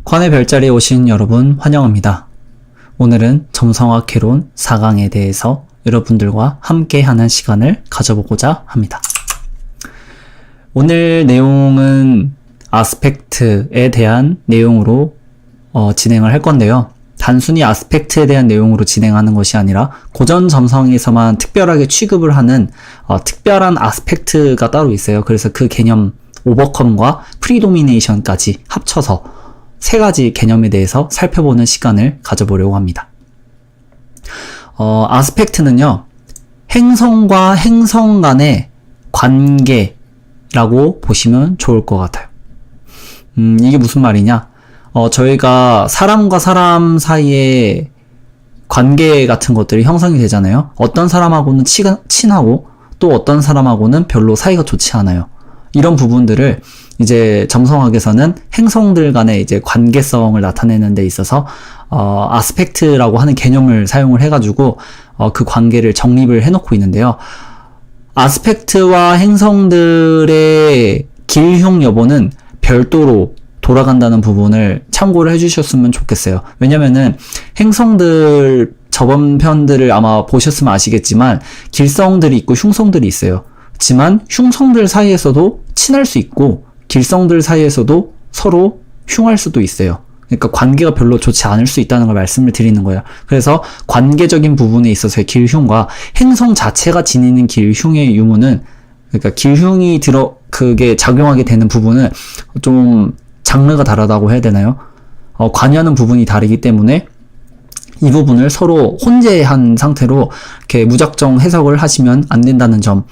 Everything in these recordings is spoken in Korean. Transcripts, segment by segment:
관의 별자리에 오신 여러분 환영합니다. 오늘은 점성학 개론 4강에 대해서 여러분들과 함께하는 시간을 가져보고자 합니다. 오늘 내용은 아스펙트에 대한 내용으로 진행을 할 건데요. 단순히 아스펙트에 대한 내용으로 진행하는 것이 아니라 고전 점성에서만 특별하게 취급을 하는 특별한 아스펙트가 따로 있어요. 그래서 그 개념 오버컴과 프리도미네이션까지 합쳐서 세 가지 개념에 대해서 살펴보는 시간을 가져보려고 합니다. 아스펙트는요, 행성과 행성 간의 관계라고 보시면 좋을 것 같아요. 이게 무슨 말이냐? 저희가 사람과 사람 사이에 관계 같은 것들이 형성이 되잖아요. 어떤 사람하고는 친하고 또 어떤 사람하고는 별로 사이가 좋지 않아요. 이런 부분들을 이제 점성학에서는 행성들 간의 이제 관계성을 나타내는 데 있어서 아스펙트라고 하는 개념을 사용을 해가지고 그 관계를 정립을 해놓고 있는데요. 아스펙트와 행성들의 길흉 여부는 별도로 돌아간다는 부분을 참고를 해주셨으면 좋겠어요. 왜냐면은 행성들 저번 편들을 아마 보셨으면 아시겠지만 길성들이 있고 흉성들이 있어요. 하지만 흉성들 사이에서도 친할 수 있고 길성들 사이에서도 서로 흉할 수도 있어요. 그러니까 관계가 별로 좋지 않을 수 있다는 걸 말씀을 드리는 거예요. 그래서 관계적인 부분에 있어서의 길흉과 행성 자체가 지니는 길흉의 유무는, 그러니까 길흉이 그게 작용하게 되는 부분은 좀 장르가 다르다고 해야 되나요? 관여하는 부분이 다르기 때문에 이 부분을 서로 혼재한 상태로 이렇게 무작정 해석을 하시면 안 된다는 점,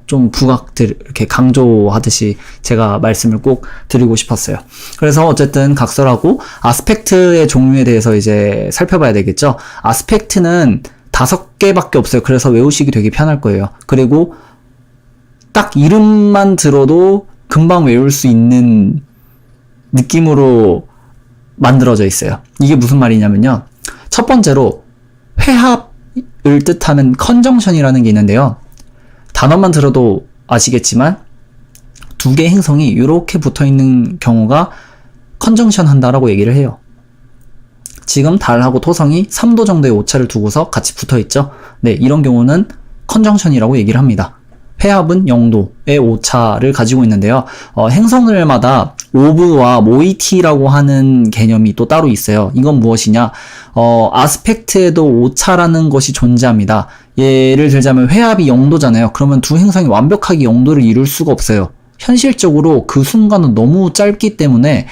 좀 이렇게 강조하듯이 제가 말씀을 꼭 드리고 싶었어요. 그래서 어쨌든 각설하고 아스펙트의 종류에 대해서 이제 살펴봐야 되겠죠. 아스펙트는 5개밖에 없어요. 그래서 외우시기 되게 편할 거예요. 그리고 딱 이름만 들어도 금방 외울 수 있는 느낌으로 만들어져 있어요. 이게 무슨 말이냐면요. 첫 번째로 회합을 뜻하는 컨정션이라는 게 있는데요. 단어만 들어도 아시겠지만 2개의 행성이 이렇게 붙어있는 경우가 컨정션 한다라고 얘기를 해요. 지금 달하고 토성이 3도 정도의 오차를 두고서 같이 붙어있죠. 네, 이런 경우는 컨정션이라고 얘기를 합니다. 회합은 0도의 오차를 가지고 있는데요. 행성들마다 오브와 모이티라고 하는 개념이 또 따로 있어요. 이건 무엇이냐? 아스펙트에도 오차라는 것이 존재합니다. 예를 들자면 회합이 0도잖아요. 그러면 두 행성이 완벽하게 0도를 이룰 수가 없어요. 현실적으로 그 순간은 너무 짧기 때문에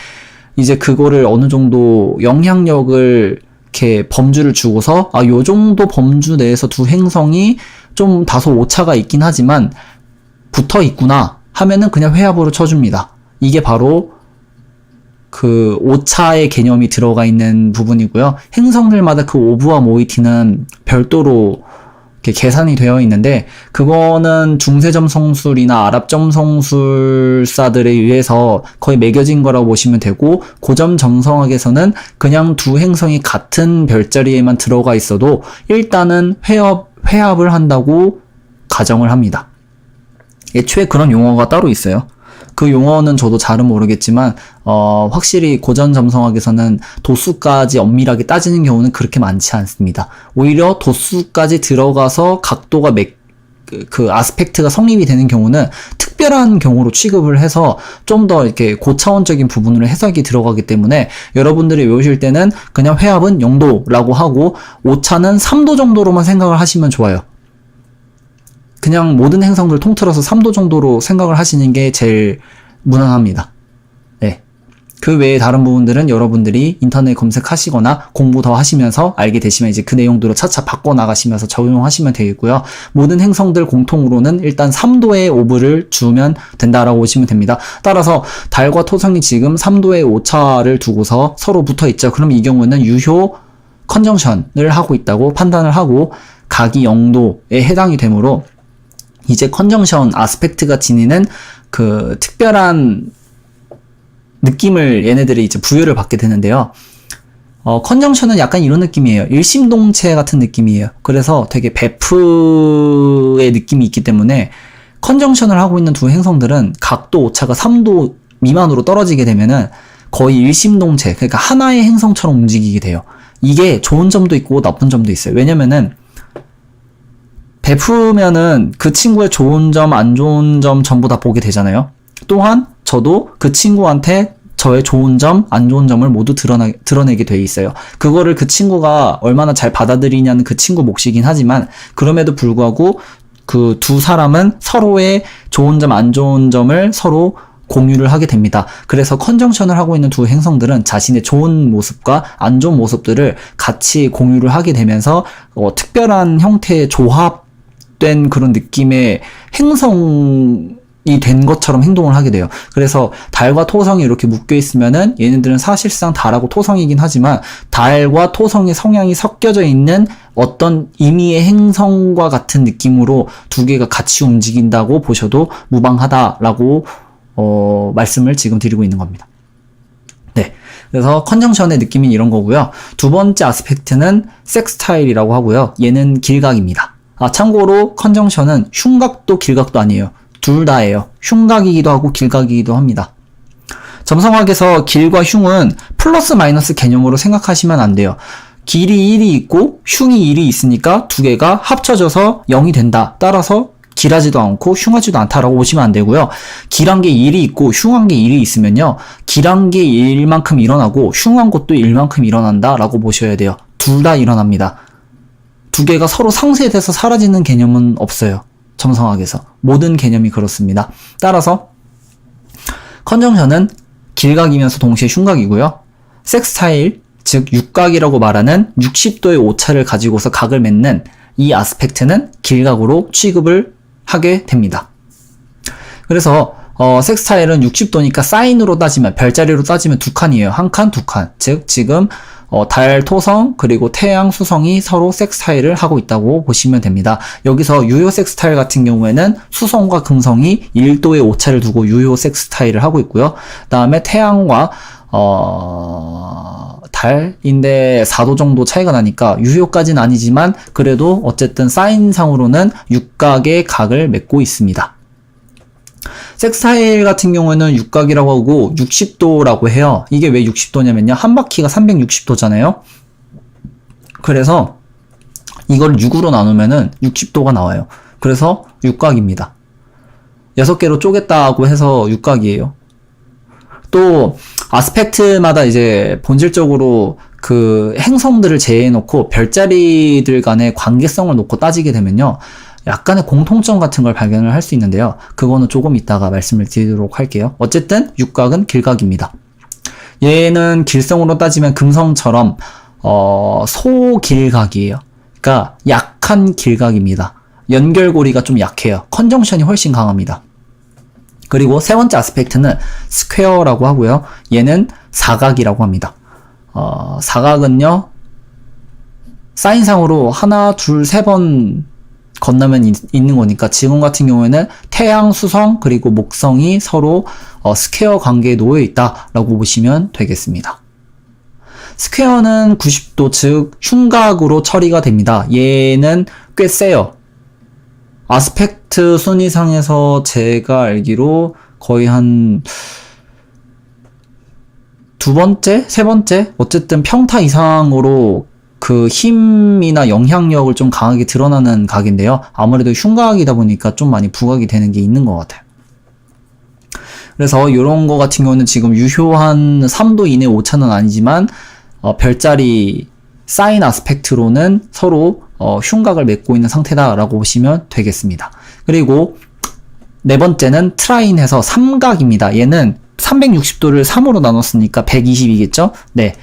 이제 그거를 어느 정도 영향력을 이렇게 범주를 주고서 요 정도 범주 내에서 두 행성이 좀 다소 오차가 있긴 하지만 붙어 있구나 하면은 그냥 회합으로 쳐줍니다. 이게 바로 그 오차의 개념이 들어가 있는 부분이고요. 행성들마다 그 오브와 모이티는 별도로 이렇게 계산이 되어 있는데, 그거는 중세점성술이나 아랍점성술사들에 의해서 거의 매겨진 거라고 보시면 되고, 고전 점성학에서는 그냥 두 행성이 같은 별자리에만 들어가 있어도 일단은 회합을 한다고 가정을 합니다. 애초에 그런 용어가 따로 있어요. 그 용어는 저도 잘은 모르겠지만 확실히 고전 점성학에서는 도수까지 엄밀하게 따지는 경우는 그렇게 많지 않습니다. 오히려 도수까지 들어가서 각도가 그 아스펙트가 성립이 되는 경우는 특별한 경우로 취급을 해서 좀 더 이렇게 고차원적인 부분으로 해석이 들어가기 때문에 여러분들이 외우실 때는 그냥 회합은 0도라고 하고 오차는 3도 정도로만 생각을 하시면 좋아요. 그냥 모든 행성들 통틀어서 3도 정도로 생각을 하시는 게 제일 무난합니다. 네. 그 외에 다른 부분들은 여러분들이 인터넷 검색하시거나 공부 더 하시면서 알게 되시면 이제 그 내용들로 차차 바꿔나가시면서 적용하시면 되겠고요. 모든 행성들 공통으로는 일단 3도의 오브를 주면 된다라고 보시면 됩니다. 따라서 달과 토성이 지금 3도의 오차를 두고서 서로 붙어 있죠. 그럼 이 경우는 유효 컨정션을 하고 있다고 판단을 하고 각이 0도에 해당이 되므로 이제 컨정션 아스펙트가 지니는 그 특별한 느낌을 얘네들이 이제 부여를 받게 되는데요. 컨정션은 약간 이런 느낌이에요. 일심동체 같은 느낌이에요. 그래서 되게 베프의 느낌이 있기 때문에 컨정션을 하고 있는 두 행성들은 각도 오차가 3도 미만으로 떨어지게 되면은 거의 일심동체, 그러니까 하나의 행성처럼 움직이게 돼요. 이게 좋은 점도 있고 나쁜 점도 있어요. 왜냐면은 베프면은 그 친구의 좋은 점, 안 좋은 점 전부 다 보게 되잖아요. 또한 저도 그 친구한테 저의 좋은 점, 안 좋은 점을 모두 드러내게 돼 있어요. 그거를 그 친구가 얼마나 잘 받아들이냐는 그 친구 몫이긴 하지만, 그럼에도 불구하고 그 두 사람은 서로의 좋은 점, 안 좋은 점을 서로 공유를 하게 됩니다. 그래서 컨정션을 하고 있는 두 행성들은 자신의 좋은 모습과 안 좋은 모습들을 같이 공유를 하게 되면서 특별한 형태의 조합된 그런 느낌의 행성이 된 것처럼 행동을 하게 돼요. 그래서 달과 토성이 이렇게 묶여 있으면은 얘네들은 사실상 달하고 토성이긴 하지만 달과 토성의 성향이 섞여져 있는 어떤 임의의 행성과 같은 느낌으로 두 개가 같이 움직인다고 보셔도 무방하다라고 말씀을 지금 드리고 있는 겁니다. 네. 그래서 컨정션의 느낌은 이런 거고요. 두 번째 아스펙트는 섹스타일이라고 하고요. 얘는 길각입니다. 참고로 컨정션은 흉각도 길각도 아니에요. 둘 다예요. 흉각이기도 하고 길각이기도 합니다. 점성학에서 길과 흉은 플러스 마이너스 개념으로 생각하시면 안 돼요. 길이 1이 있고 흉이 1이 있으니까 두 개가 합쳐져서 0이 된다. 따라서 길하지도 않고 흉하지도 않다라고 보시면 안 되고요. 길한 게 1이 있고 흉한 게 1이 있으면요. 길한 게 1만큼 일어나고 흉한 것도 1만큼 일어난다라고 보셔야 돼요. 둘 다 일어납니다. 두 개가 서로 상쇄돼서 사라지는 개념은 없어요. 점성학에서. 모든 개념이 그렇습니다. 따라서 컨정션은 길각이면서 동시에 흉각이고요. 섹스타일, 즉 육각이라고 말하는 60도의 오차를 가지고서 각을 맺는 이 아스펙트는 길각으로 취급을 하게 됩니다. 그래서 섹스타일은 60도니까 사인으로 따지면, 별자리로 따지면 두 칸이에요. 한 칸, 두 칸. 즉 지금 달, 토성, 그리고 태양, 수성이 서로 섹스타일을 하고 있다고 보시면 됩니다. 여기서 유효 섹스타일 같은 경우에는 수성과 금성이 1도의 오차를 두고 유효 섹스타일을 하고 있고요. 그 다음에 태양과 달인데 4도 정도 차이가 나니까 유효까지는 아니지만 그래도 어쨌든 사인상으로는 육각의 각을 맺고 있습니다. 섹스타일 같은 경우에는 육각이라고 하고 60도라고 해요. 이게 왜 60도냐면요. 한 바퀴가 360도잖아요. 그래서 이걸 6으로 나누면은 60도가 나와요. 그래서 육각입니다. 6개로 쪼갰다고 해서 육각이에요. 또 아스펙트마다 이제 본질적으로 그 행성들을 제외해놓고 별자리들 간의 관계성을 놓고 따지게 되면요. 약간의 공통점 같은 걸 발견을 할 수 있는데요. 그거는 조금 이따가 말씀을 드리도록 할게요. 어쨌든 육각은 길각입니다. 얘는 길성으로 따지면 금성처럼 소길각이에요. 그러니까 약한 길각입니다. 연결고리가 좀 약해요. 컨정션이 훨씬 강합니다. 그리고 세 번째 아스펙트는 스퀘어라고 하고요. 얘는 사각이라고 합니다. 사각은요. 사인상으로 하나, 둘, 세 번 건너면 있는 거니까 지금 같은 경우에는 태양, 수성, 그리고 목성이 서로 스퀘어 관계에 놓여 있다라고 보시면 되겠습니다. 스퀘어는 90도, 즉 흉각으로 처리가 됩니다. 얘는 꽤 세요. 아스펙트 순위상에서 제가 알기로 거의 한 두 번째? 세 번째? 어쨌든 평타 이상으로 그 힘이나 영향력을 좀 강하게 드러나는 각인데요. 아무래도 흉각이다 보니까 좀 많이 부각이 되는 게 있는 것 같아요. 그래서 이런 거 같은 경우는 지금 유효한 3도 이내 오차는 아니지만 별자리 사인 아스펙트로는 서로 흉각을 맺고 있는 상태다라고 보시면 되겠습니다. 그리고 네 번째는 트라인해서 삼각입니다. 얘는 360도를 3으로 나눴으니까 120이겠죠? 네.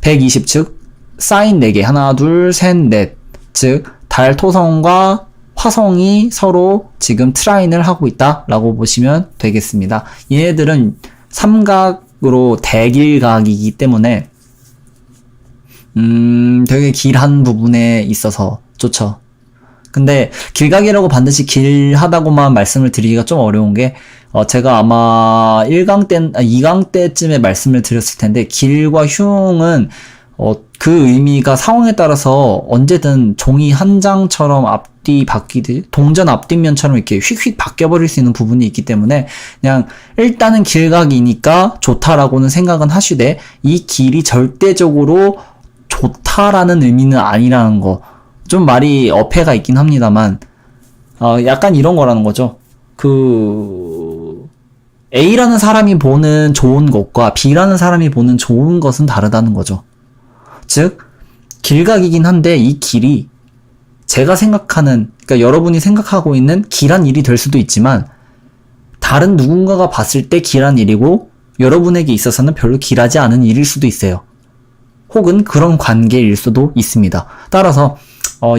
120, 즉 사인 4개, 하나, 둘, 셋, 넷. 즉 달, 토성과 화성이 서로 지금 트라인을 하고 있다라고 보시면 되겠습니다. 얘네들은 삼각으로 대길각이기 때문에 되게 길한 부분에 있어서 좋죠. 근데 길각이라고 반드시 길하다고만 말씀을 드리기가 좀 어려운 게 제가 아마 2강 때쯤에 말씀을 드렸을 텐데 길과 흉은 그 의미가 상황에 따라서 언제든 종이 한 장처럼 앞뒤 바뀌듯 동전 앞뒷면처럼 이렇게 휙휙 바뀌어버릴 수 있는 부분이 있기 때문에 그냥 일단은 길각이니까 좋다라고는 생각은 하시되 이 길이 절대적으로 좋다라는 의미는 아니라는 거. 좀 말이 어폐가 있긴 합니다만 약간 이런 거라는 거죠. A라는 사람이 보는 좋은 것과 B라는 사람이 보는 좋은 것은 다르다는 거죠. 즉 길각이긴 한데 이 길이 제가 생각하는, 그러니까 여러분이 생각하고 있는 길한 일이 될 수도 있지만 다른 누군가가 봤을 때 길한 일이고 여러분에게 있어서는 별로 길하지 않은 일일 수도 있어요. 혹은 그런 관계일 수도 있습니다. 따라서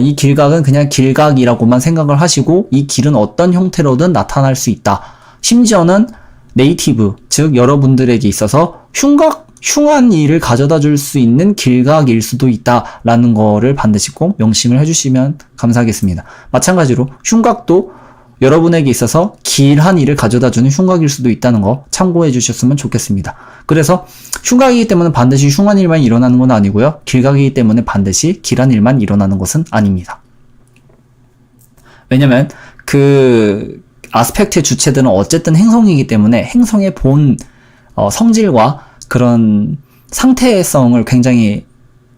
이 길각은 그냥 길각이라고만 생각을 하시고 이 길은 어떤 형태로든 나타날 수 있다. 심지어는 네이티브, 즉 여러분들에게 있어서 흉한 일을 가져다 줄 수 있는 길각일 수도 있다라는 거를 반드시 꼭 명심을 해주시면 감사하겠습니다. 마찬가지로 흉각도 여러분에게 있어서 길한 일을 가져다 주는 흉각일 수도 있다는 거 참고해 주셨으면 좋겠습니다. 그래서 흉각이기 때문에 반드시 흉한 일만 일어나는 건 아니고요. 길각이기 때문에 반드시 길한 일만 일어나는 것은 아닙니다. 왜냐면 아스펙트의 주체들은 어쨌든 행성이기 때문에 행성의 본 성질과 그런 상태성을 굉장히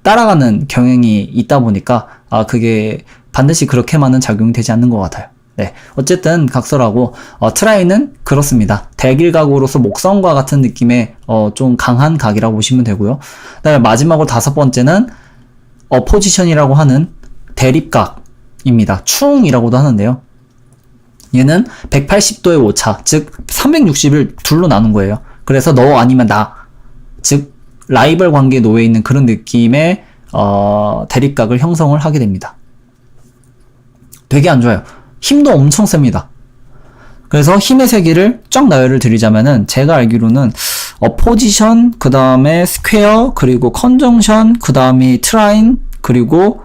따라가는 경향이 있다 보니까 그게 반드시 그렇게만은 작용이 되지 않는 것 같아요. 네, 어쨌든 각설하고 트라이는 그렇습니다. 대길각으로서 목성과 같은 느낌의 좀 강한 각이라고 보시면 되고요. 그다음에 마지막으로 5번째는 어포지션이라고 하는 대립각입니다. 충이라고도 하는데요. 얘는 180도의 오차, 즉 360을 둘로 나눈 거예요. 그래서 너 아니면 나, 즉 라이벌 관계에 놓여 있는 그런 느낌의 대립각을 형성을 하게 됩니다. 되게 안 좋아요. 힘도 엄청 셉니다. 그래서 힘의 세계를 쫙 나열을 드리자면은 제가 알기로는 어포지션, 그 다음에 스퀘어, 그리고 컨정션, 그 다음에 트라인, 그리고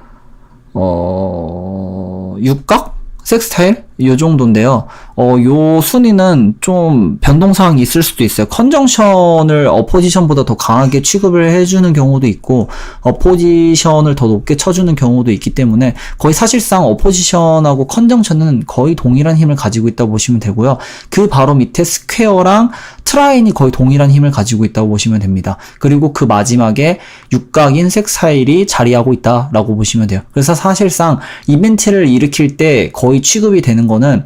육각? 섹스타일? 이 정도인데요. 요 순위는 좀 변동사항이 있을 수도 있어요. 컨정션을 어포지션보다 더 강하게 취급을 해주는 경우도 있고, 어포지션을 더 높게 쳐주는 경우도 있기 때문에, 거의 사실상 어포지션하고 컨정션은 거의 동일한 힘을 가지고 있다고 보시면 되고요. 그 바로 밑에 스퀘어랑 트라인이 거의 동일한 힘을 가지고 있다고 보시면 됩니다. 그리고 그 마지막에 육각인 섹스타일이 자리하고 있다라고 보시면 돼요. 그래서 사실상 이벤트를 일으킬 때 거의 취급이 되는 거는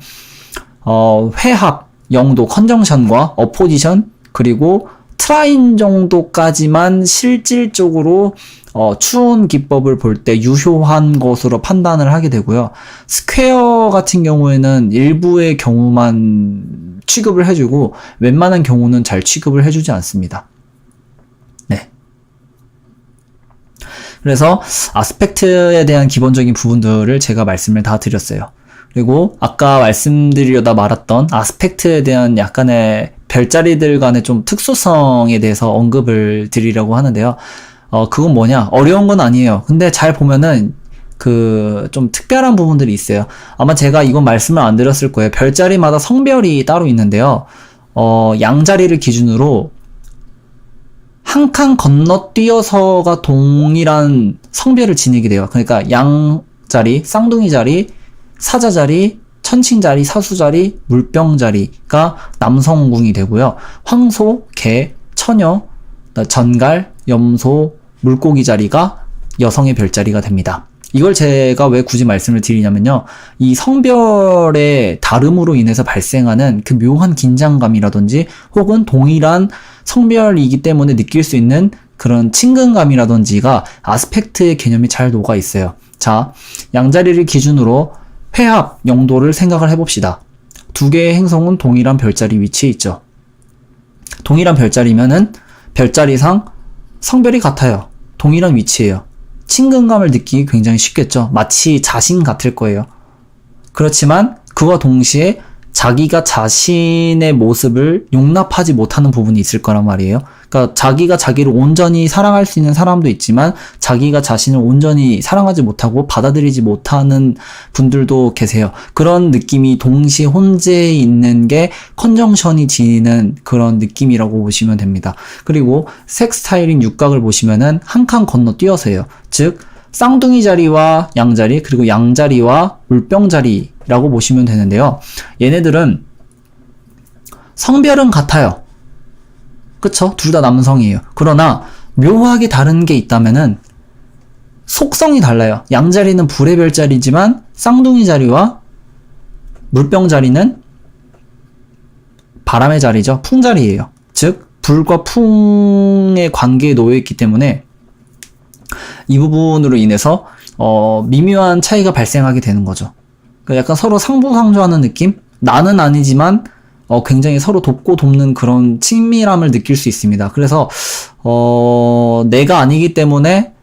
회합, 영도, 컨정션과 어포지션, 그리고 트라인 정도까지만 실질적으로 추운 기법을 볼 때 유효한 것으로 판단을 하게 되고요. 스퀘어 같은 경우에는 일부의 경우만 취급을 해주고 웬만한 경우는 잘 취급을 해주지 않습니다. 네. 그래서 아스펙트에 대한 기본적인 부분들을 제가 말씀을 다 드렸어요. 그리고 아까 말씀드리려다 말았던 아스펙트에 대한 약간의 별자리들 간의 좀 특수성에 대해서 언급을 드리려고 하는데요. 그건 뭐냐? 어려운 건 아니에요. 근데 잘 보면은 좀 특별한 부분들이 있어요. 아마 제가 이건 말씀을 안 드렸을 거예요. 별자리마다 성별이 따로 있는데요. 양자리를 기준으로 한 칸 건너뛰어서가 동일한 성별을 지니게 돼요. 그러니까 양자리, 쌍둥이 자리, 사자자리, 천칭자리, 사수자리, 물병자리가 남성궁이 되고요. 황소, 개, 처녀, 전갈, 염소, 물고기 자리가 여성의 별자리가 됩니다. 이걸 제가 왜 굳이 말씀을 드리냐면요. 이 성별의 다름으로 인해서 발생하는 그 묘한 긴장감이라든지 혹은 동일한 성별이기 때문에 느낄 수 있는 그런 친근감이라든지가 아스펙트의 개념이 잘 녹아 있어요. 자, 양자리를 기준으로 회합, 영도를 생각을 해봅시다. 두 개의 행성은 동일한 별자리 위치에 있죠. 동일한 별자리면은 별자리상 성별이 같아요. 동일한 위치예요. 친근감을 느끼기 굉장히 쉽겠죠. 마치 자신 같을 거예요. 그렇지만 그와 동시에 자기가 자신의 모습을 용납하지 못하는 부분이 있을 거란 말이에요. 그러니까 자기가 자기를 온전히 사랑할 수 있는 사람도 있지만 자기가 자신을 온전히 사랑하지 못하고 받아들이지 못하는 분들도 계세요. 그런 느낌이 동시에 혼재해 있는 게 컨정션이 지니는 그런 느낌이라고 보시면 됩니다. 그리고 색 스타일인 육각을 보시면은 한 칸 건너뛰어서요. 즉 쌍둥이 자리와 양자리, 그리고 양자리와 물병자리라고 보시면 되는데요. 얘네들은 성별은 같아요. 그쵸? 둘 다 남성이에요. 그러나 묘하게 다른 게 있다면은 속성이 달라요. 양자리는 불의 별자리지만 쌍둥이 자리와 물병자리는 바람의 자리죠. 풍자리예요. 즉 불과 풍의 관계에 놓여있기 때문에 이 부분으로 인해서 미묘한 차이가 발생하게 되는 거죠. 그러니까 약간 서로 상부상조하는 느낌? 나는 아니지만 굉장히 서로 돕고 돕는 그런 친밀함을 느낄 수 있습니다. 그래서 내가 아니기 때문에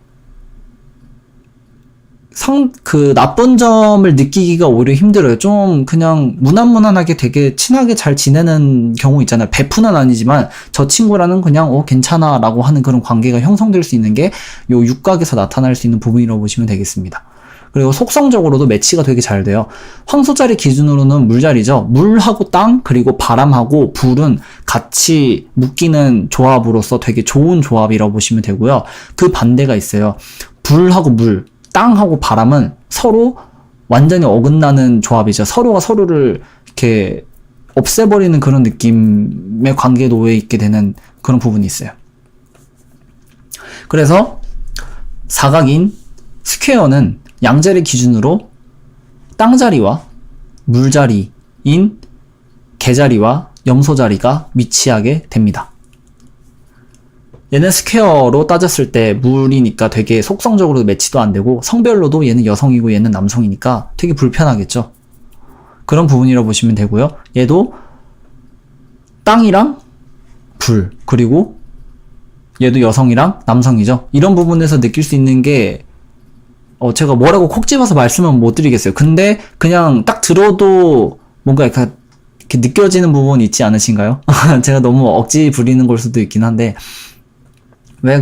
나쁜 점을 느끼기가 오히려 힘들어요. 좀 그냥 무난무난하게 되게 친하게 잘 지내는 경우 있잖아요. 베프는 아니지만 저 친구라는 그냥 괜찮아 라고 하는 그런 관계가 형성될 수 있는 게 요 육각에서 나타날 수 있는 부분이라고 보시면 되겠습니다. 그리고 속성적으로도 매치가 되게 잘 돼요. 황소자리 기준으로는 물자리죠. 물하고 땅 그리고 바람하고 불은 같이 묶이는 조합으로서 되게 좋은 조합이라고 보시면 되고요. 그 반대가 있어요. 불하고 물, 땅하고 바람은 서로 완전히 어긋나는 조합이죠. 서로가 서로를 이렇게 없애버리는 그런 느낌의 관계에 놓여 있게 되는 그런 부분이 있어요. 그래서 사각인 스퀘어는 양자리 기준으로 땅자리와 물자리인 개자리와 염소자리가 위치하게 됩니다. 얘는 스퀘어로 따졌을 때 물이니까 되게 속성적으로 매치도 안 되고 성별로도 얘는 여성이고 얘는 남성이니까 되게 불편하겠죠. 그런 부분이라고 보시면 되고요. 얘도 땅이랑 불 그리고 얘도 여성이랑 남성이죠. 이런 부분에서 느낄 수 있는 게 제가 뭐라고 콕 집어서 말씀은 못 드리겠어요. 근데 그냥 딱 들어도 뭔가 이렇게 느껴지는 부분이 있지 않으신가요? 제가 너무 억지 부리는 걸 수도 있긴 한데 왜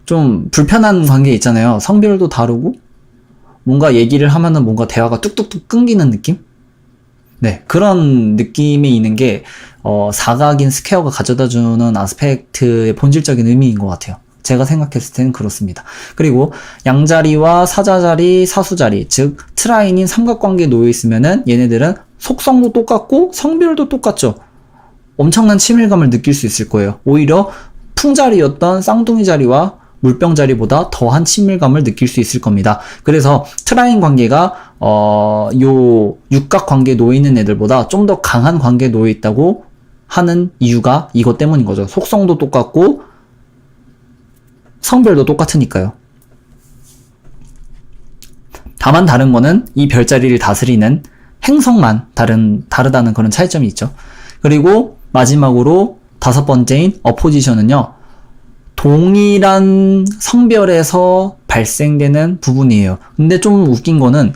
좀 불편한 관계 있잖아요. 성별도 다르고 뭔가 얘기를 하면은 뭔가 대화가 뚝뚝뚝 끊기는 느낌? 네, 그런 느낌이 있는 게 사각인 스퀘어가 가져다주는 아스펙트의 본질적인 의미인 것 같아요. 제가 생각했을 때는 그렇습니다. 그리고 양자리와 사자자리, 사수자리, 즉 트라인인 삼각관계에 놓여 있으면은 얘네들은 속성도 똑같고 성별도 똑같죠. 엄청난 친밀감을 느낄 수 있을 거예요. 오히려 풍자리였던 쌍둥이 자리와 물병 자리보다 더한 친밀감을 느낄 수 있을 겁니다. 그래서 트라인 관계가 요 육각 관계에 놓여 있는 애들보다 좀 더 강한 관계에 놓여 있다고 하는 이유가 이것 때문인 거죠. 속성도 똑같고 성별도 똑같으니까요. 다만 다른 거는 이 별자리를 다스리는 행성만 다르다는 그런 차이점이 있죠. 그리고 마지막으로 다섯 번째인 어포지션은요. 동일한 성별에서 발생되는 부분이에요. 근데 좀 웃긴 거는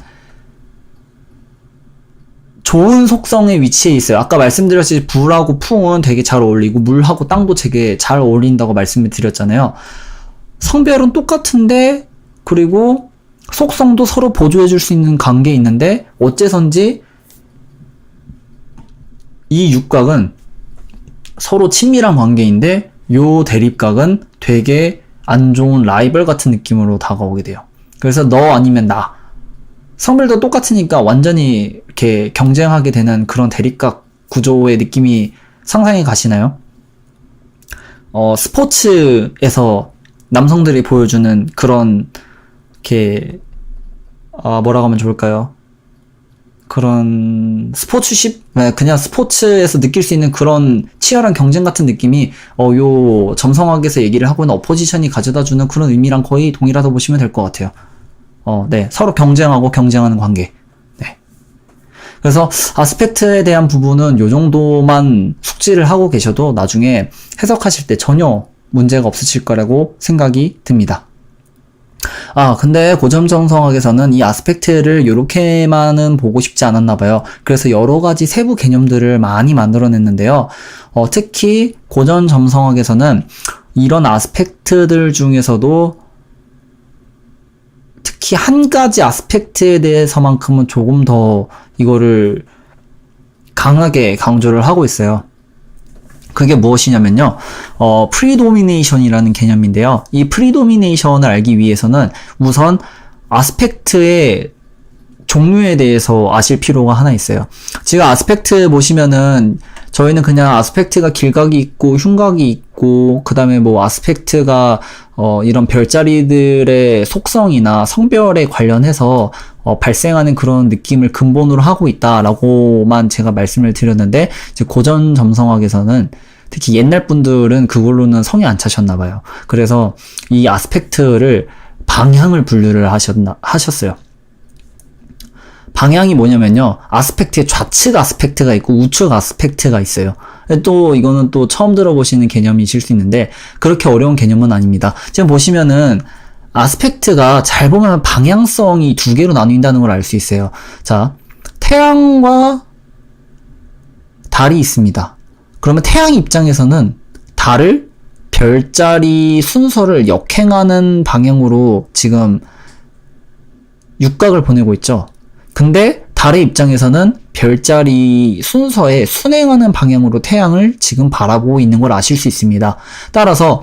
좋은 속성의 위치에 있어요. 아까 말씀드렸듯이 불하고 풍은 되게 잘 어울리고 물하고 땅도 되게 잘 어울린다고 말씀을 드렸잖아요. 성별은 똑같은데 그리고 속성도 서로 보조해줄 수 있는 관계에 있는데 어째선지 이 육각은 서로 친밀한 관계인데 요 대립각은 되게 안 좋은 라이벌 같은 느낌으로 다가오게 돼요. 그래서 너 아니면 나. 성별도 똑같으니까 완전히 이렇게 경쟁하게 되는 그런 대립각 구조의 느낌이 상상이 가시나요? 스포츠에서 남성들이 보여주는 그런 이렇게 뭐라고 하면 좋을까요? 그런 스포츠십? 그냥 스포츠에서 느낄 수 있는 그런 치열한 경쟁 같은 느낌이 요 점성학에서 얘기를 하고 있는 어포지션이 가져다주는 그런 의미랑 거의 동일하다고 보시면 될 것 같아요. 네. 서로 경쟁하고 경쟁하는 관계. 네. 그래서 아스펙트에 대한 부분은 요 정도만 숙지를 하고 계셔도 나중에 해석하실 때 전혀 문제가 없으실 거라고 생각이 듭니다. 근데 고전정성학에서는 이 아스펙트를 요렇게만은 보고 싶지 않았나 봐요. 그래서 여러 가지 세부 개념들을 많이 만들어냈는데요. 특히 고전정성학에서는 이런 아스펙트들 중에서도 특히 한 가지 아스펙트에 대해서만큼은 조금 더 이거를 강하게 강조를 하고 있어요. 그게 무엇이냐면요. 프리도미네이션이라는 개념인데요. 이 프리도미네이션을 알기 위해서는 우선 아스펙트의 종류에 대해서 아실 필요가 하나 있어요. 지금 아스펙트 보시면은 저희는 그냥 아스펙트가 길각이 있고 흉각이 있고 그 다음에 뭐 아스펙트가 이런 별자리들의 속성이나 성별에 관련해서 발생하는 그런 느낌을 근본으로 하고 있다라고만 제가 말씀을 드렸는데 이제 고전 점성학에서는 특히 옛날 분들은 그걸로는 성이 안 차셨나 봐요. 그래서 이 아스펙트를 방향을 분류를 하셨어요. 방향이 뭐냐면요. 아스펙트에 좌측 아스펙트가 있고 우측 아스펙트가 있어요. 또 이거는 또 처음 들어보시는 개념이실 수 있는데 그렇게 어려운 개념은 아닙니다. 지금 보시면은 아스펙트가 잘 보면 방향성이 두 개로 나뉜다는 걸 알 수 있어요. 자, 태양과 달이 있습니다. 그러면 태양 입장에서는 달을 별자리 순서를 역행하는 방향으로 지금 육각을 보내고 있죠. 근데 달의 입장에서는 별자리 순서에 순행하는 방향으로 태양을 지금 바라보고 있는 걸 아실 수 있습니다. 따라서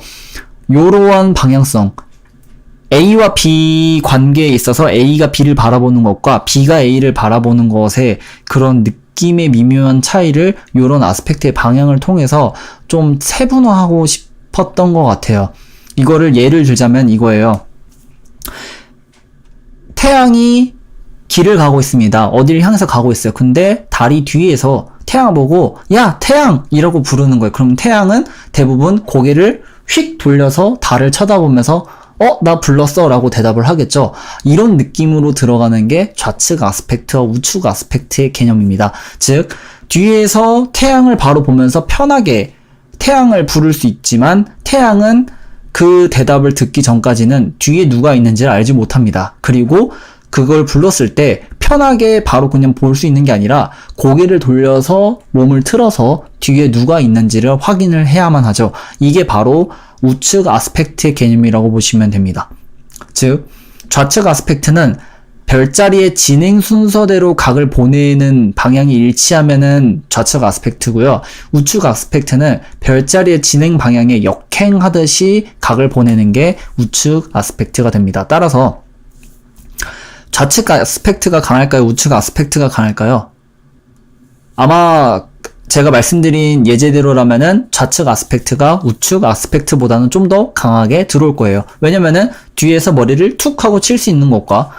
이러한 방향성, A와 B 관계에 있어서 A가 B를 바라보는 것과 B가 A를 바라보는 것의 그런 느낌의 미묘한 차이를 이런 아스펙트의 방향을 통해서 좀 세분화하고 싶었던 것 같아요. 이거를 예를 들자면 이거예요. 태양이 길을 가고 있습니다. 어디를 향해서 가고 있어요. 근데 달이 뒤에서 태양을 보고 야 태양! 이라고 부르는 거예요. 그럼 태양은 대부분 고개를 휙 돌려서 달을 쳐다보면서 나 불렀어 라고 대답을 하겠죠. 이런 느낌으로 들어가는 게 좌측 아스펙트와 우측 아스펙트의 개념입니다. 즉 뒤에서 태양을 바로 보면서 편하게 태양을 부를 수 있지만 태양은 그 대답을 듣기 전까지는 뒤에 누가 있는지를 알지 못합니다. 그리고 그걸 불렀을 때 편하게 바로 그냥 볼 수 있는 게 아니라 고개를 돌려서 몸을 틀어서 뒤에 누가 있는지를 확인을 해야만 하죠. 이게 바로 우측 아스펙트의 개념이라고 보시면 됩니다. 즉 좌측 아스펙트는 별자리의 진행 순서대로 각을 보내는 방향이 일치하면은 좌측 아스펙트고요. 우측 아스펙트는 별자리의 진행 방향에 역행하듯이 각을 보내는 게 우측 아스펙트가 됩니다. 따라서 좌측 아스펙트가 강할까요? 우측 아스펙트가 강할까요? 아마 제가 말씀드린 예제대로라면은 좌측 아스펙트가 우측 아스펙트보다는 좀 더 강하게 들어올 거예요. 왜냐면은 뒤에서 머리를 툭 하고 칠 수 있는 것과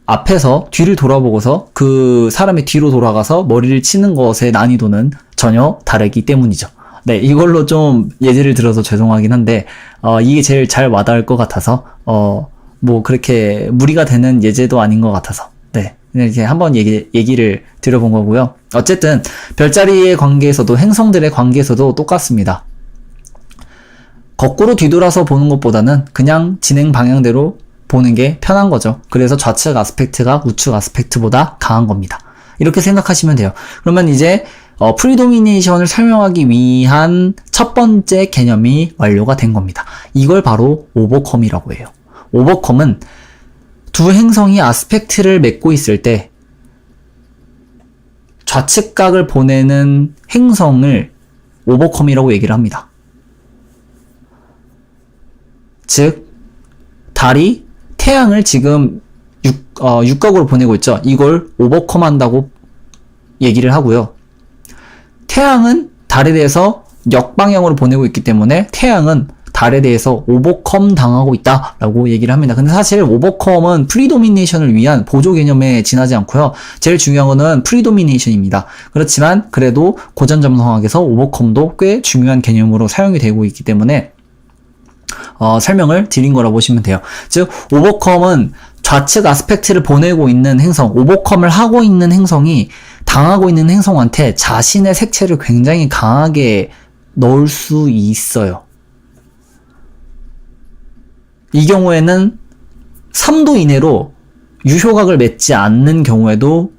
앞에서 뒤를 돌아보고서 그 사람의 뒤로 돌아가서 머리를 치는 것의 난이도는 전혀 다르기 때문이죠. 네, 이걸로 좀 예제를 들어서 죄송하긴 한데 이게 제일 잘 와닿을 것 같아서 뭐 그렇게 무리가 되는 예제도 아닌 것 같아서 네, 이렇게 한번 얘기를 드려본 거고요. 어쨌든 별자리의 관계에서도 행성들의 관계에서도 똑같습니다. 거꾸로 뒤돌아서 보는 것보다는 그냥 진행 방향대로 보는 게 편한 거죠. 그래서 좌측 아스펙트가 우측 아스펙트보다 강한 겁니다. 이렇게 생각하시면 돼요. 그러면 이제 프리도미네이션을 설명하기 위한 첫 번째 개념이 완료가 된 겁니다. 이걸 바로 오버컴이라고 해요. 오버컴은 두 행성이 아스펙트를 맺고 있을 때 좌측각을 보내는 행성을 오버컴이라고 얘기를 합니다. 즉 달이 태양을 지금 육각으로 보내고 있죠. 이걸 오버컴 한다고 얘기를 하고요. 태양은 달에 대해서 역방향으로 보내고 있기 때문에 태양은 달에 대해서 오버컴 당하고 있다라고 얘기를 합니다. 근데 사실 오버컴은 프리도미네이션을 위한 보조 개념에 지나지 않고요. 제일 중요한 거는 프리도미네이션입니다. 그렇지만 그래도 고전점성학에서 오버컴도 꽤 중요한 개념으로 사용이 되고 있기 때문에 설명을 드린 거라고 보시면 돼요. 즉 오버컴은 좌측 아스펙트를 보내고 있는 행성, 오버컴을 하고 있는 행성이 당하고 있는 행성한테 자신의 색채를 굉장히 강하게 넣을 수 있어요. 이 경우에는 3도 이내로 유효각을 맺지 않는 경우에도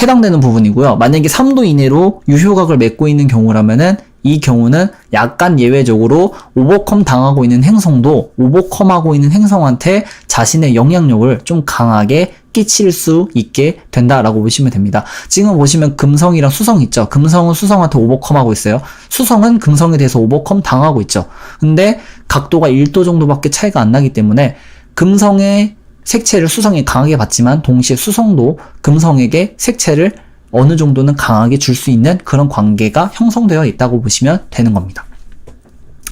해당되는 부분이고요. 만약에 3도 이내로 유효각을 맺고 있는 경우라면은 이 경우는 약간 예외적으로 오버컴 당하고 있는 행성도 오버컴하고 있는 행성한테 자신의 영향력을 좀 강하게 끼칠 수 있게 된다라고 보시면 됩니다. 지금 보시면 금성이랑 수성 있죠. 금성은 수성한테 오버컴하고 있어요. 수성은 금성에 대해서 오버컴 당하고 있죠. 근데 각도가 1도 정도밖에 차이가 안 나기 때문에 금성의 색채를 수성이 강하게 받지만 동시에 수성도 금성에게 색채를 어느 정도는 강하게 줄 수 있는 그런 관계가 형성되어 있다고 보시면 되는 겁니다.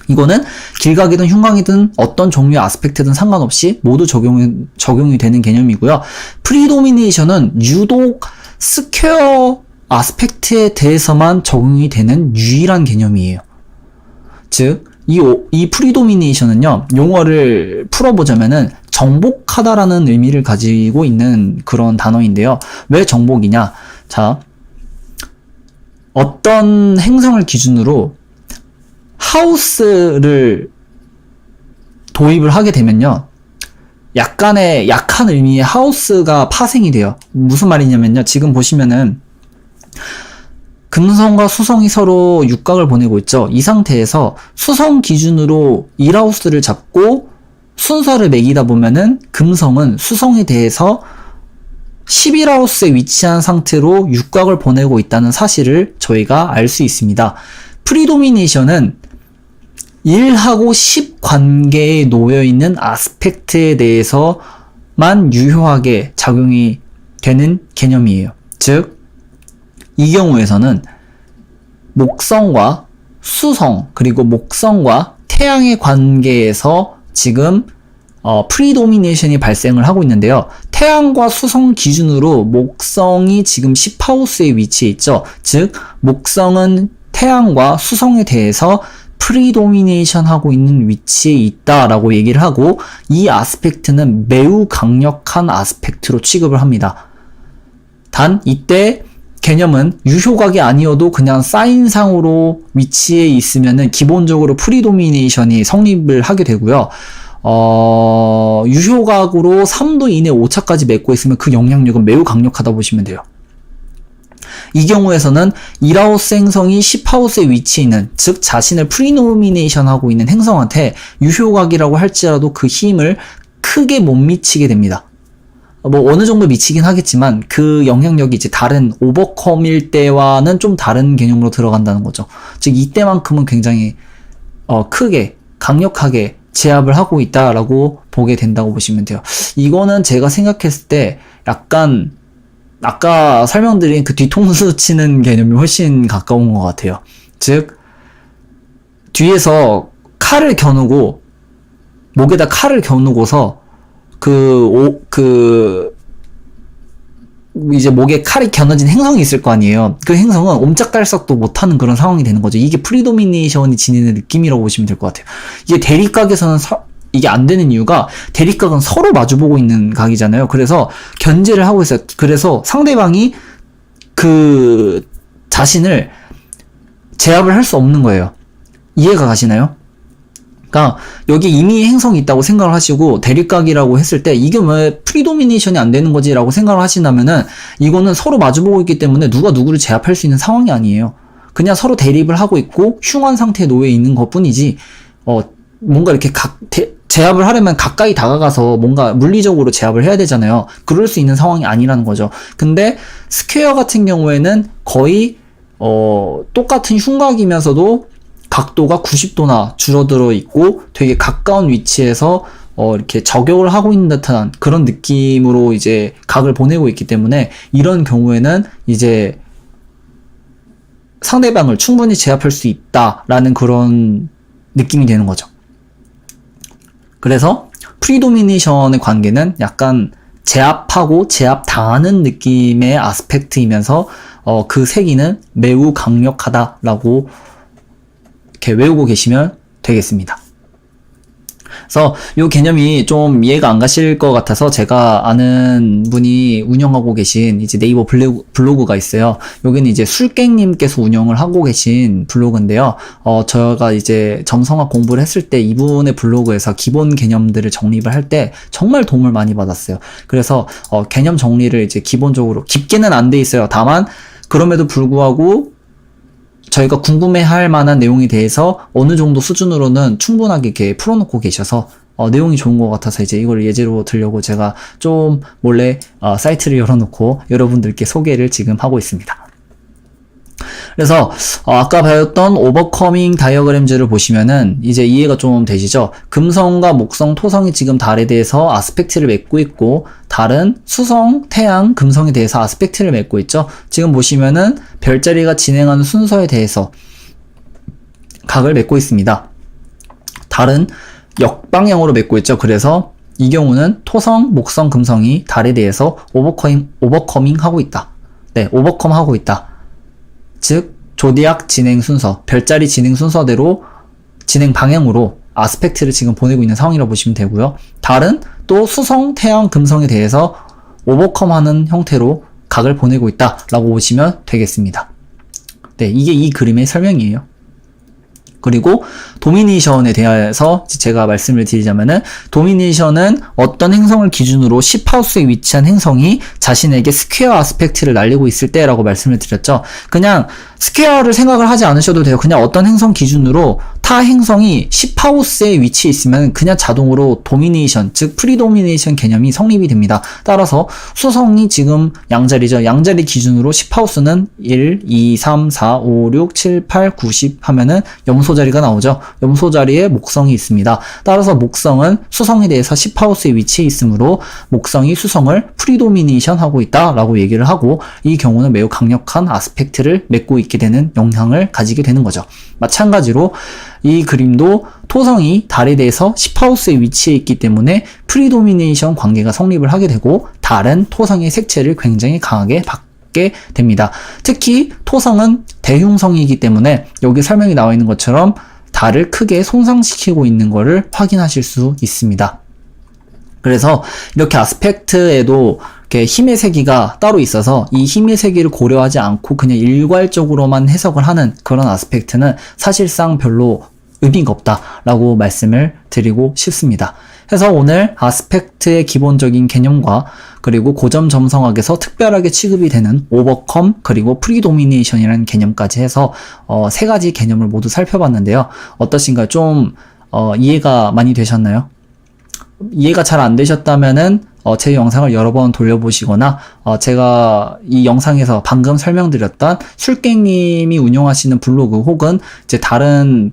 이거는 길각이든 흉곽이든 어떤 종류의 아스펙트든 상관없이 모두 적용이 되는 개념이고요. 프리도미네이션은 유독 스퀘어 아스펙트에 대해서만 적용이 되는 유일한 개념이에요. 즉, 이 프리도미네이션은요, 용어를 풀어보자면은 정복하다라는 의미를 가지고 있는 그런 단어인데요. 왜 정복이냐? 자, 어떤 행성을 기준으로 하우스를 도입을 하게 되면요, 약간의 약한 의미의 하우스가 파생이 돼요. 무슨 말이냐면요, 지금 보시면은 금성과 수성이 서로 육각을 보내고 있죠. 이 상태에서 수성 기준으로 1하우스를 잡고 순서를 매기다 보면은 금성은 수성에 대해서 11하우스에 위치한 상태로 육각을 보내고 있다는 사실을 저희가 알 수 있습니다. 프리도미네이션은 1하고 10 관계에 놓여있는 아스펙트에 대해서만 유효하게 작용이 되는 개념이에요. 즉, 이 경우에서는 목성과 수성, 그리고 목성과 태양의 관계에서 지금 프리도미네이션이 발생을 하고 있는데요. 태양과 수성 기준으로 목성이 지금 10하우스에 위치해 있죠. 즉, 목성은 태양과 수성에 대해서 프리도미네이션 하고 있는 위치에 있다라고 얘기를 하고, 이 아스펙트는 매우 강력한 아스펙트로 취급을 합니다. 단 이때 개념은 유효각이 아니어도 그냥 사인상으로 위치해 있으면은 기본적으로 프리도미네이션이 성립을 하게 되고요. 유효각으로 3도 이내 오차까지 맺고 있으면 그 영향력은 매우 강력하다 보시면 돼요. 이 경우에서는 1하우스 행성이 10하우스에 위치해 있는, 즉 자신을 프리도미네이션 하고 있는 행성한테 유효각이라고 할지라도 그 힘을 크게 못 미치게 됩니다. 뭐 어느 정도 미치긴 하겠지만 그 영향력이 이제 다른 오버컴일 때와는 좀 다른 개념으로 들어간다는 거죠. 즉 이때만큼은 굉장히 크게 강력하게 제압을 하고 있다라고 보게 된다고 보시면 돼요. 이거는 제가 생각했을 때 약간 아까 설명드린 그 뒤통수 치는 개념이 훨씬 가까운 것 같아요. 즉 뒤에서 칼을 겨누고 목에다 칼을 겨누고서 이제 목에 칼이 겨눠진 행성이 있을 거 아니에요. 그 행성은 옴짝달싹도 못하는 그런 상황이 되는 거죠. 이게 프리도미네이션이 지니는 느낌이라고 보시면 될 것 같아요. 이게 대립각에서는 이게 안 되는 이유가, 대립각은 서로 마주보고 있는 각이잖아요. 그래서 견제를 하고 있어요. 그래서 상대방이 그 자신을 제압을 할 수 없는 거예요. 이해가 가시나요? 그러니까 여기 이미 행성이 있다고 생각을 하시고 대립각이라고 했을 때 이게 왜 프리도미네이션이 안 되는 거지 라고 생각을 하신다면은, 이거는 서로 마주보고 있기 때문에 누가 누구를 제압할 수 있는 상황이 아니에요. 그냥 서로 대립을 하고 있고 흉한 상태에 놓여 있는 것 뿐이지, 뭔가 이렇게 제압을 하려면 가까이 다가가서 뭔가 물리적으로 제압을 해야 되잖아요. 그럴 수 있는 상황이 아니라는 거죠. 근데 스퀘어 같은 경우에는 거의 똑같은 흉곽이면서도 각도가 90도나 줄어들어 있고 되게 가까운 위치에서 이렇게 저격을 하고 있는 듯한 그런 느낌으로 이제 각을 보내고 있기 때문에, 이런 경우에는 이제 상대방을 충분히 제압할 수 있다라는 그런 느낌이 되는 거죠. 그래서 프리도미네이션의 관계는 약간 제압하고 제압당하는 느낌의 아스펙트이면서 그 세기는 매우 강력하다라고 이렇게 외우고 계시면 되겠습니다. 그래서 이 개념이 좀 이해가 안 가실 것 같아서 제가 아는 분이 운영하고 계신 이제 네이버 블로그가 있어요. 여기는 이제 술객님께서 운영을 하고 계신 블로그인데요. 저희가 이제 점성학 공부를 했을 때 이분의 블로그에서 기본 개념들을 정립을 할 때 정말 도움을 많이 받았어요. 그래서 개념 정리를 이제 기본적으로 깊게는 안 돼 있어요. 다만 그럼에도 불구하고 저희가 궁금해할 만한 내용에 대해서 어느 정도 수준으로는 충분하게 이렇게 풀어놓고 계셔서 내용이 좋은 것 같아서 이제 이걸 예제로 들려고 제가 좀 몰래 사이트를 열어놓고 여러분들께 소개를 지금 하고 있습니다. 그래서 아까 배웠던 오버커밍 다이어그램즈를 보시면은 이제 이해가 좀 되시죠? 금성과 목성, 토성이 지금 달에 대해서 아스펙트를 맺고 있고 달은 수성, 태양, 금성에 대해서 아스펙트를 맺고 있죠? 지금 보시면은 별자리가 진행하는 순서에 대해서 각을 맺고 있습니다. 달은 역방향으로 맺고 있죠. 그래서 이 경우는 토성, 목성, 금성이 달에 대해서 오버커밍 하고 있다. 네, 오버컴 하고 있다. 즉 조디악 진행 순서, 별자리 진행 순서대로 진행 방향으로 아스펙트를 지금 보내고 있는 상황이라고 보시면 되고요. 달은 또 수성, 태양, 금성에 대해서 오버컴하는 형태로 각을 보내고 있다라고 보시면 되겠습니다. 네, 이게 이 그림의 설명이에요. 그리고 도미네이션에 대해서 제가 말씀을 드리자면은 도미네이션은 어떤 행성을 기준으로 10하우스에 위치한 행성이 자신에게 스퀘어 아스펙트를 날리고 있을 때라고 말씀을 드렸죠. 그냥 스퀘어를 생각을 하지 않으셔도 돼요. 그냥 어떤 행성 기준으로 타 행성이 10하우스에 위치해 있으면 그냥 자동으로 도미네이션, 즉 프리도미네이션 개념이 성립이 됩니다. 따라서 수성이 지금 양자리죠. 양자리 기준으로 10하우스는 1, 2, 3, 4, 5, 6, 7, 8, 9, 10 하면은 염소 자리가 나오죠. 염소 자리에 목성이 있습니다. 따라서 목성은 수성에 대해서 10하우스에 위치해 있으므로 목성이 수성을 프리도미네이션 하고 있다라고 얘기를 하고 이 경우는 매우 강력한 아스펙트를 맺고 있게 되는 영향을 가지게 되는 거죠. 마찬가지로 이 그림도 토성이 달에 대해서 10하우스에 위치해 있기 때문에 프리도미네이션 관계가 성립을 하게 되고 달은 토성의 색채를 굉장히 강하게 받게 됩니다. 특히 토성은 대흉성이기 때문에 여기 설명이 나와 있는 것처럼 달을 크게 손상시키고 있는 것을 확인하실 수 있습니다. 그래서 이렇게 아스펙트에도 이렇게 힘의 세기가 따로 있어서 이 힘의 세기를 고려하지 않고 그냥 일괄적으로만 해석을 하는 그런 아스펙트는 사실상 별로 의미가 없다라고 말씀을 드리고 싶습니다. 그래서 오늘 아스펙트의 기본적인 개념과 그리고 고점 점성학에서 특별하게 취급이 되는 오버컴 그리고 프리도미네이션이라는 개념까지 해서 세 가지 개념을 모두 살펴봤는데요. 어떠신가요? 좀 이해가 많이 되셨나요? 이해가 잘 안 되셨다면은 제 영상을 여러 번 돌려보시거나 제가 이 영상에서 방금 설명드렸던 술객님이 운영하시는 블로그 혹은 이제 다른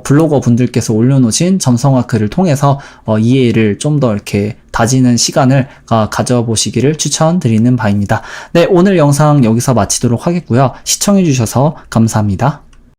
블로거 분들께서 올려놓으신 점성학 글을 통해서 이해를 좀 더 이렇게 다지는 시간을 가져보시기를 추천드리는 바입니다. 네, 오늘 영상 여기서 마치도록 하겠고요. 시청해주셔서 감사합니다.